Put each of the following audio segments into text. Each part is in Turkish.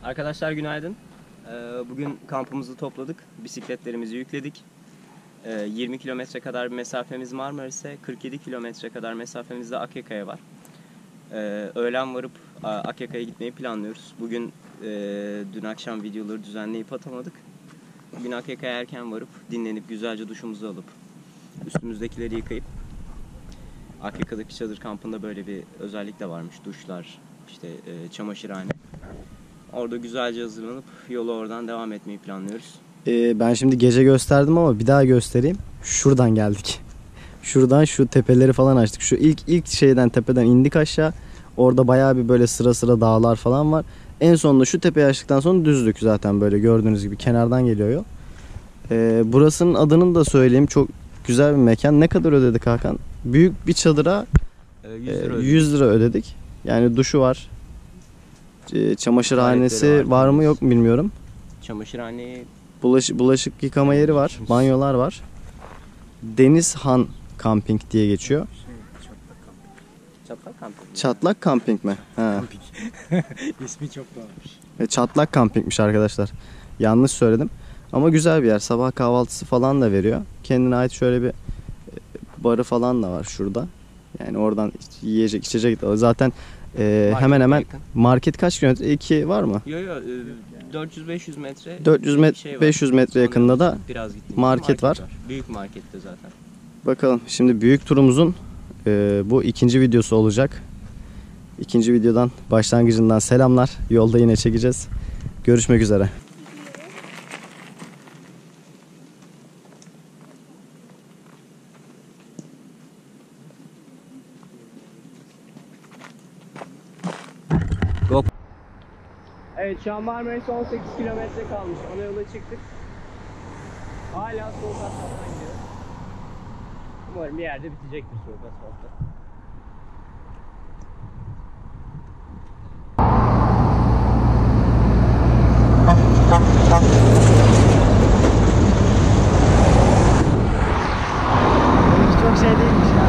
Arkadaşlar günaydın. Bugün kampımızı topladık. Bisikletlerimizi yükledik. 20 kilometre kadar bir mesafemiz Marmaris'e, 47 kilometre kadar mesafemiz de Akyaka'ya var. Öğlen varıp Akyaka'ya gitmeyi planlıyoruz. Bugün dün akşam videoları düzenleyip atamadık. Bugün Akyaka'ya erken varıp dinlenip güzelce duşumuzu alıp üstümüzdekileri yıkayıp, Akyaka'daki çadır kampında böyle bir özellik de varmış. Duşlar, işte çamaşırhane. Orada güzelce hazırlanıp yolu oradan devam etmeyi planlıyoruz. Ben şimdi gece gösterdim ama bir daha göstereyim. Şuradan geldik. Şuradan şu tepeleri falan açtık. Şu ilk şeyden, tepeden indik aşağı. Orada bayağı bir böyle sıra sıra dağlar falan var. En sonunda şu tepeyi açtıktan sonra düzlük zaten, böyle gördüğünüz gibi kenardan geliyor yol. Burasının adını da söyleyeyim. Çok güzel bir mekan. Ne kadar ödedik Hakan? Büyük bir çadıra 100 lira ödedik. Yani duşu var. Çamaşırhanesi var mı yok mu bilmiyorum. Çamaşırhane, Bulaşık yıkama yeri var. Banyolar var. Denizhan Camping diye geçiyor. Çatlak kamping. Çatlak Camping mi? Ha. İsmi çok doğruş. Çatlak Camping'miş arkadaşlar. Yanlış söyledim. Ama güzel bir yer. Sabah kahvaltısı falan da veriyor. Kendine ait şöyle bir barı falan da var şurada. Yani oradan yiyecek içecek de. Zaten hemen hemen yakın. Market kaç kilometre? 2 var mı? Yok 400-500 metre. 500 metre yakında da biraz market var. Büyük markette zaten. Bakalım şimdi büyük turumuzun bu ikinci videosu olacak. İkinci videodan başlangıcından selamlar. Yolda yine çekeceğiz. Görüşmek üzere. Evet, şu an Marmaris'e 18 kilometre kalmış. Ana yola çıktık. Hala soğuk asfalttan gidiyoruz. Umarım bir yerde bitecektir soğuk asfaltta. Çok şey değilmiş ya.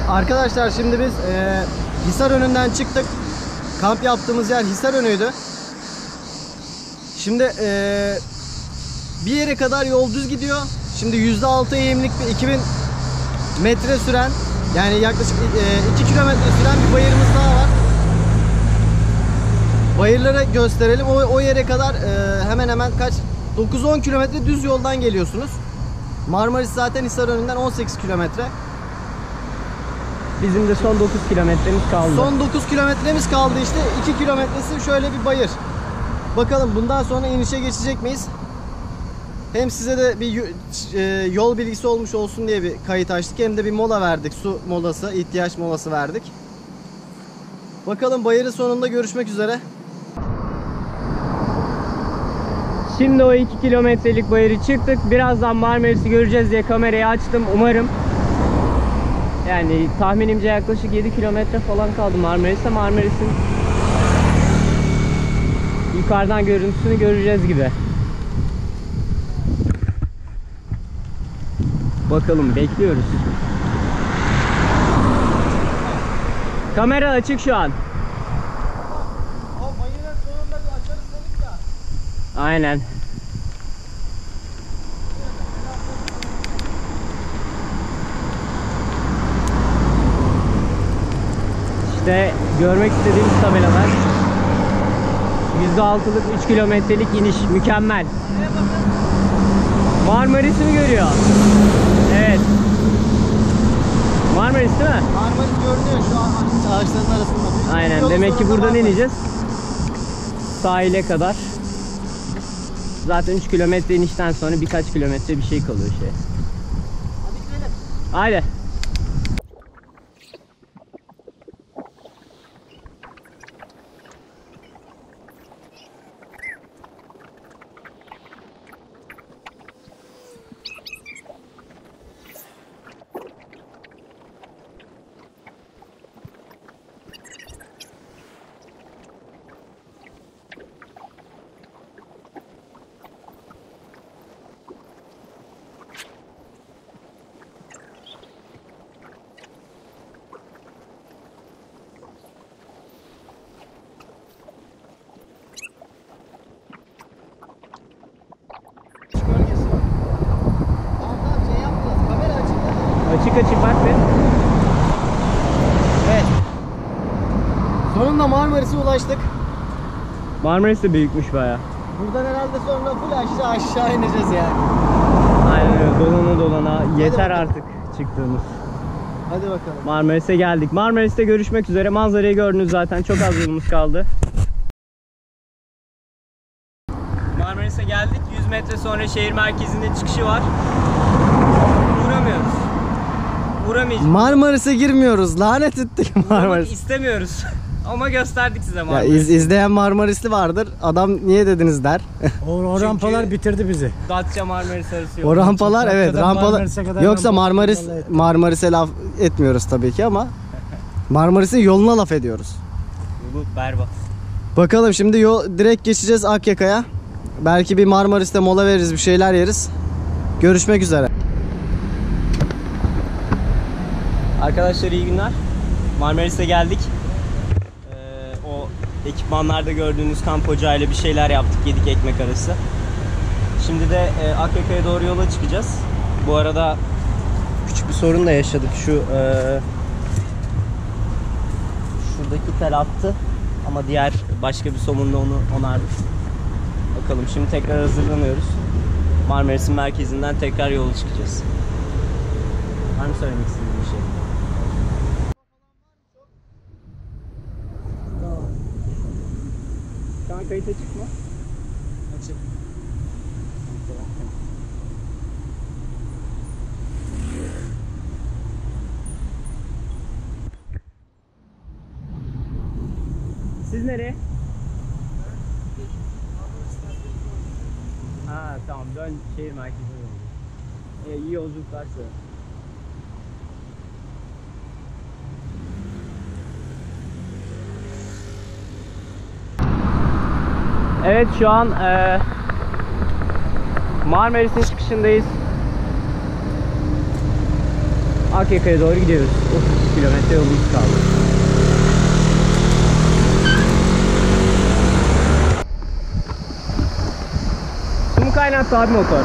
Arkadaşlar şimdi biz Hisarönü'nden çıktık. Kamp yaptığımız yer Hisarönü'ydü. Şimdi bir yere kadar yol düz gidiyor. Şimdi %6 eğimlik bir 2000 metre süren, yani yaklaşık 2 kilometre süren bir bayırımız daha var. Bayırları gösterelim. O yere kadar hemen hemen 9-10 kilometre düz yoldan geliyorsunuz. Marmaris zaten Hisarönü'nden 18 kilometre. Bizim de son 9 kilometremiz kaldı. Son 9 kilometremiz kaldı işte. 2 kilometresi şöyle bir bayır. Bakalım bundan sonra inişe geçecek miyiz? Hem size de bir yol bilgisi olmuş olsun diye bir kayıt açtık. Hem de bir mola verdik. Su molası, ihtiyaç molası verdik. Bakalım bayırın sonunda görüşmek üzere. Şimdi o 2 kilometrelik bayırı çıktık. Birazdan Marmaris'i göreceğiz diye kamerayı açtım. Umarım. Yani tahminimce yaklaşık 7 kilometre falan kaldı Marmaris'e. Marmaris'in yukarıdan görüntüsünü göreceğiz gibi. Bakalım, bekliyoruz. Kamera açık şu an. O bayırın sonunda bir açarız dedik ya. Aynen. İşte görmek istediğimiz tabelalar. %6'lık 3 kilometrelik iniş. Mükemmel. Marmaris'i mi görüyor? Evet. Marmaris değil mi? Marmaris görünüyor şu an ağaçların arasında. Aynen. Yolun Demek ki sonunda buradan Marmaris. ineceğiz. Sahile kadar. Zaten 3 kilometre inişten sonra birkaç kilometre bir şey kalıyor şey. Hadi gidelim. Haydi. açayım bak be. Evet. Sonunda Marmaris'e ulaştık. Marmaris de büyükmüş baya. Buradan herhalde sonra full aşağı ineceğiz yani. Aynen öyle, dolana dolana. Yeter bakalım. artık çıktığımız. Hadi bakalım. Marmaris'e geldik. Marmaris'te görüşmek üzere. Manzarayı gördünüz zaten. Çok az yolumuz kaldı. Marmaris'e geldik. 100 metre sonra şehir merkezinde çıkışı var. Uğramıyoruz. Uğramayacağız. Marmaris'e girmiyoruz. Lanet ettik Uğramak Marmaris. istemiyoruz. Ama gösterdik size Ya Marmaris'i. izleyen Marmarisli vardır. Adam niye dediniz der. O rampalar bitirdi bizi. Datça Marmaris arası O yol. rampalar evet Datça'dan rampalar. Marmaris'e kadar Yoksa rampa Marmaris vallahi ettik. Marmaris'e laf etmiyoruz tabii ki ama Marmaris'in yoluna laf ediyoruz. Yolu berbat. Bakalım şimdi direkt geçeceğiz Akyaka'ya. Belki bir Marmaris'te mola veririz, bir şeyler yeriz. Görüşmek üzere. Arkadaşlar iyi günler. Marmaris'e geldik. O ekipmanlarda gördüğünüz kamp ocağıyla bir şeyler yaptık, yedik ekmek arası. Şimdi de Akyaka'ya doğru yola çıkacağız. Bu arada küçük bir sorun da yaşadık. Şuradaki tel attı ama diğer başka bir somunla onu onardık. Bakalım şimdi tekrar hazırlanıyoruz. Marmaris'in merkezinden tekrar yola çıkacağız. Var mı söylemek istediğin bir şey? Şu an kayıta çıkma. Açık. Siz nereye? Ha tamam, dön şehir merkezine doğru. İyi yolculuklar size. Evet şu an Marmaris'in çıkışındayız. Akyaka'ya doğru gidiyoruz. 32 kilometre yolumuz kaldı. Su mu kaynattı abi motor?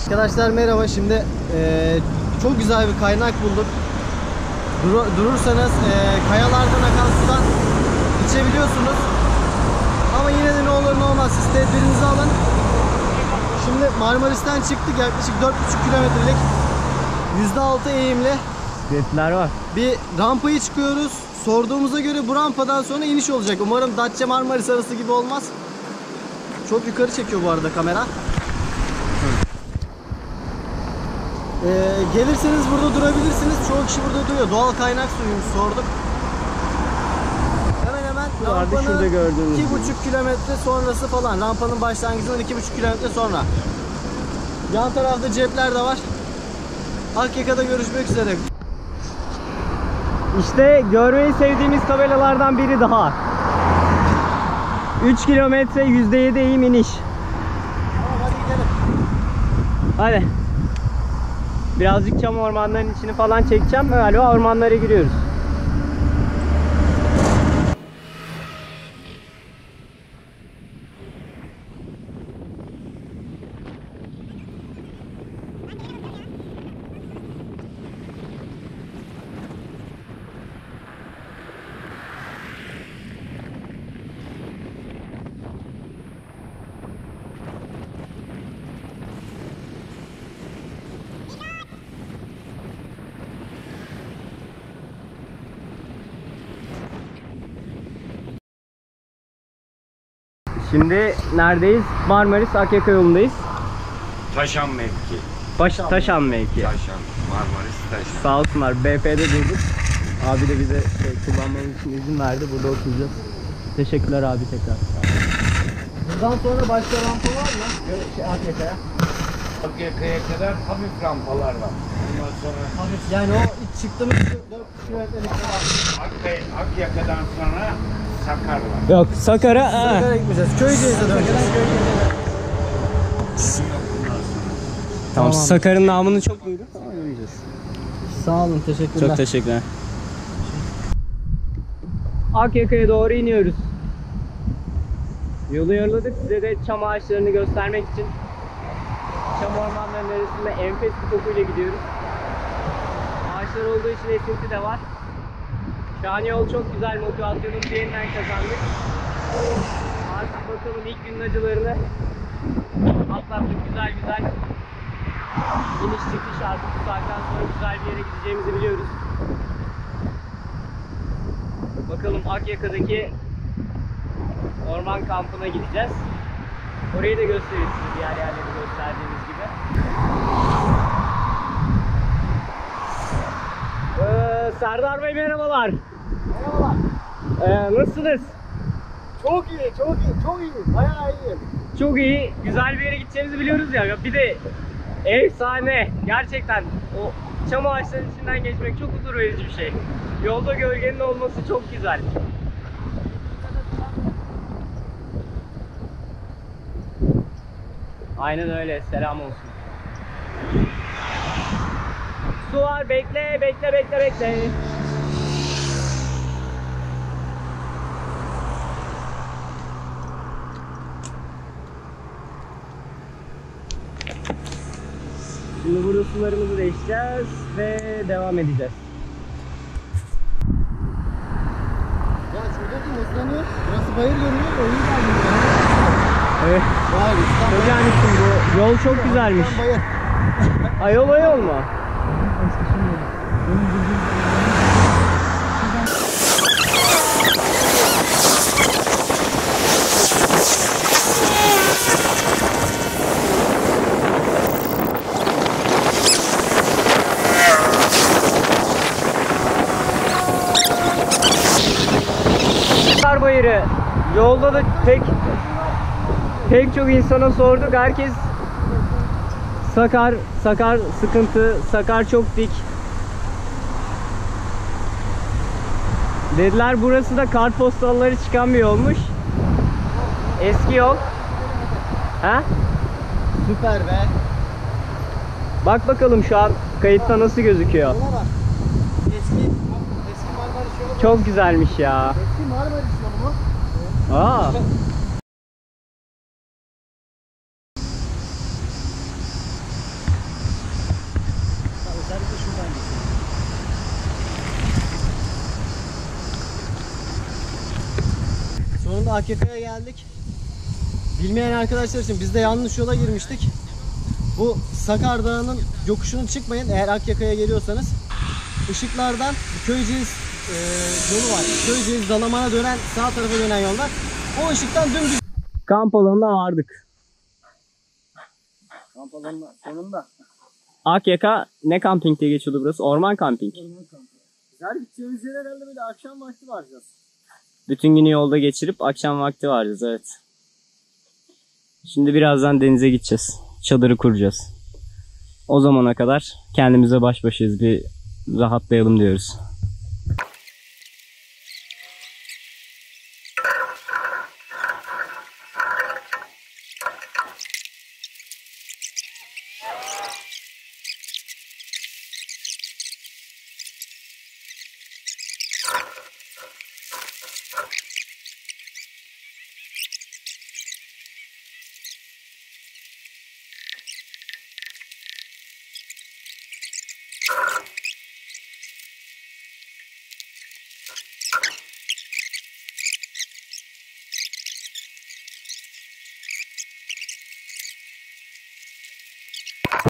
Arkadaşlar merhaba. Şimdi çok güzel bir kaynak bulduk. Durursanız kayalardan akan sudan içebiliyorsunuz. Ama yine de ne olur ne olmaz siz tedbirinizi alın. Şimdi Marmaris'ten çıktık, yaklaşık 4,5 kilometrelik %6 eğimli Biletler var. bir rampayı çıkıyoruz. Sorduğumuza göre bu rampadan sonra iniş olacak. Umarım Datça Marmaris arası gibi olmaz. Çok yukarı çekiyor bu arada kamera. Gelirseniz burada durabilirsiniz. Çoğu kişi burada duruyor. Doğal kaynak suyumuş, sorduk. Hemen hemen Vardı şurada rampanın gördüğünüz 2,5 kilometre sonrası falan. Rampanın başlangıcından 2,5 kilometre sonra. Yan tarafta cepler de var. Akyaka'da görüşmek üzere. İşte görmeyi sevdiğimiz tabelalardan biri daha. 3 kilometre %7 eğim iniş. Tamam hadi gidelim. Hadi. Birazcık çam ormanlarının içini falan çekeceğim. Galiba ormanlara giriyoruz. Şimdi neredeyiz? Marmaris Akyaka yolundayız. Taşan mevki. Taşan mevki. Taşan. Marmaris Taşan. Sağ olsunlar, BP'de durduk. Abi de bize kullanmamız için izin verdi. Burada oturacağız. Teşekkürler abi tekrar. Buradan sonra başka rampa var mı? Akyaka'ya. Akyaka'ya kadar hafif rampalar var. Ondan sonra Yani o ilk çıktığımız 4 kilometrelik var. Akyaka'dan sonra Sakar var. Yok, Sakar'a. Sakar'a gitmeyeceğiz. Köyceğiz'e döneceğiz. Tamam, Sakar'ın namını çok duyduk ama yürüyeceğiz. Sağ olun, teşekkürler. Çok teşekkürler. Akyaka'ya doğru iniyoruz. Yolu yarıladık. Size de çam ağaçlarını göstermek için çam ormanlarının arasında enfes bir kokuyla gidiyoruz. Ağaçlar olduğu için esinti de var. Şu an yol çok güzel, motivasyonumuzu yeniden kazandık. Artık bakalım ilk günün acılarını atlattık güzel güzel. İniş çıkış artık bu saatten sonra güzel bir yere gideceğimizi biliyoruz. Bakalım Akyaka'daki orman kampına gideceğiz. Orayı da gösteririz size diğer yerleri gösterdiğimiz gibi. Serdar Bey merhabalar. Merhabalar. Nasılsınız? Çok iyi, çok iyi, çok iyi. Bayağı iyi. Çok iyi. Güzel bir yere gideceğimizi biliyoruz ya. Bir de efsane. Gerçekten o çam ağaçlarının içinden geçmek çok huzur verici bir şey. Yolda gölgenin olması çok güzel. Aynen öyle. Selam olsun. Su var. Bekle, bekle, bekle, bekle. Şimdi burada sularımızı değiştireceğiz ve devam edeceğiz. Ya şurada değil, hızlanıyor. Burası bayır görünüyor. O iyi geldi. Evet. Vay be. Çok güzelmişsin bu. Yol çok güzelmiş. Bayır. Ayol ayol mu? Bayırı. Yolda da pek çok insana sorduk. Herkes Sakar sıkıntı, Sakar çok dik. Dediler burası da kartpostalları çıkan bir yolmuş. Eski yol. Ha? Süper be. Bak bakalım şu an kayıtta nasıl gözüküyor. Yola bak. Eski Marmaris yolu. Çok güzelmiş ya. Eski Marmaris yolu mu? Aa. Özellikle şuradan geçiyor. Sonunda Akyaka'ya geldik. Bilmeyen arkadaşlar için biz de yanlış yola girmiştik. Bu Sakar Dağı'nın yokuşunu çıkmayın eğer Akyaka'ya geliyorsanız. Işıklardan Köyceğiz yolu var. Köyceğiz Dalaman'a dönen, sağ tarafa dönen yol var. O ışıktan dümdüz. Kamp alanına vardık. Kamp alanına sonunda. Akyaka ne kamping diye geçiyordu burası? Orman kamping. Güzel gideceğimiz yer herhalde böyle akşam vakti varacağız. Bütün günü yolda geçirip akşam vakti varacağız, evet. Şimdi birazdan denize gideceğiz. Çadırı kuracağız. O zamana kadar kendimize baş başayız. Bir rahatlayalım diyoruz.